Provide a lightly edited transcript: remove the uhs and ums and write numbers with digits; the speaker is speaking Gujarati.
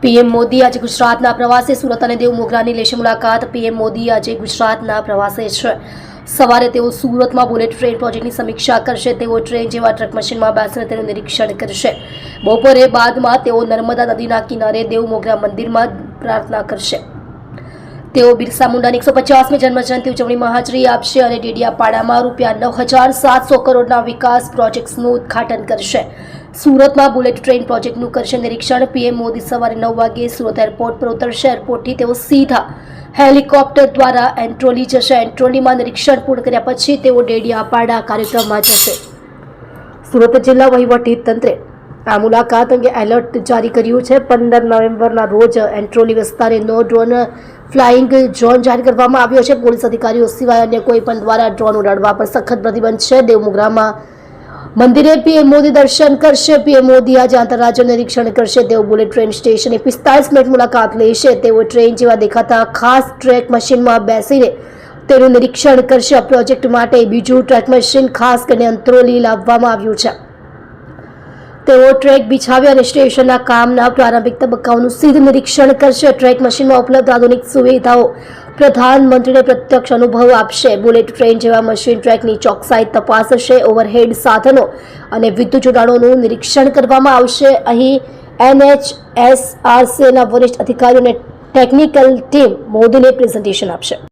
પીએમ મોદી આજે ગુજરાતના પ્રવાસે સુરત અને દેવમોગરાની લેશે મુલાકાત। પીએમ મોદી આજે ગુજરાતના પ્રવાસે છે। સવારે તેઓ સુરતમાં બુલેટ ટ્રેન પ્રોજેક્ટની સમીક્ષા કરશે। તેઓ ટ્રેન જેવા ટ્રક મશીનમાં બેસીને તેનું નિરીક્ષણ કરશે। બપોરે બાદમાં તેઓ નર્મદા નદીના કિનારે દેવમોગરા મંદિરમાં પ્રાર્થના કરશે। તેઓ બિરસા મુંડાની 150મી જન્મજયંતિ ઉજવણીમાં હાજરી આપશે અને ડેડિયાપાડામાં ₹9,700 કરોડના વિકાસ પ્રોજેક્ટ્સનું ઉદ્ઘાટન કરશે। સુરતમાં બુલેટ ટ્રેન પ્રોજેક્ટનું કરશે નિરીક્ષણ। પીએમ મોદી સવારે 9 વાગ્યે સુરત એરપોર્ટ પર ઉતરશે। એરપોર્ટથી તેઓ સીધા હેલિકોપ્ટર દ્વારા એન્ટ્રોલી જશે। એન્ટ્રોલીમાં નિરીક્ષણ પૂર્ણ કર્યા પછી તેઓ ડેડિયાપાડા કાર્યક્રમમાં જશે। સુરત જિલ્લા વહીવટી તંત્રે આ મુલાકાત અંગે એલર્ટ જારી કર્યું છે। 15 નવેમ્બરના રોજ એન્ટ્રોલી વિસ્તારે નો ડ્રોન ફ્લાઇંગ ઝોન જારી કરવામાં આવ્યો છે। પોલીસ અધિકારીઓ સિવાય અન્ય કોઈ પણ દ્વારા ડ્રોન ઉડાડવા પર સખત પ્રતિબંધ છે। દેવમોગરામાં મંદિરે પીએમ મોદી દર્શન કરશે। પીએમ મોદી આજે આંતરરાજ્ય નિરીક્ષણ કરશે। તેઓ બુલેટ ટ્રેન સ્ટેશનની 45 મિનિટ મુલાકાત લેશે। તેઓ ટ્રેન જેવા દેખાતા ખાસ ટ્રેક મશીનમાં બેસીને તેનું નિરીક્ષણ કરશે। આ પ્રોજેક્ટ માટે બીજું ટ્રેક મશીન ખાસ કરીને અંત્રોલી લાવવામાં આવ્યું છે। તેઓ ટ્રેક બિછાવી અને સ્ટેશનના કામના પ્રારંભિક તબક્કાઓનું સીધું નિરીક્ષણ કરશે। ટ્રેક મશીનમાં ઉપલબ્ધ આધુનિક સુવિધાઓ પ્રધાનમંત્રીને પ્રત્યક્ષ અનુભવ આપશે। બુલેટ ટ્રેન જેવા મશીન ટ્રેકની ચોકસાઈ તપાસશે। ઓવરહેડ સાધનો અને વિદ્યુત જોડાણોનું નિરીક્ષણ કરવામાં આવશે। અહીં NHSRCના વરિષ્ઠ અધિકારીઓ અને ટેકનિકલ ટીમ મોદીને પ્રેઝન્ટેશન આપશે।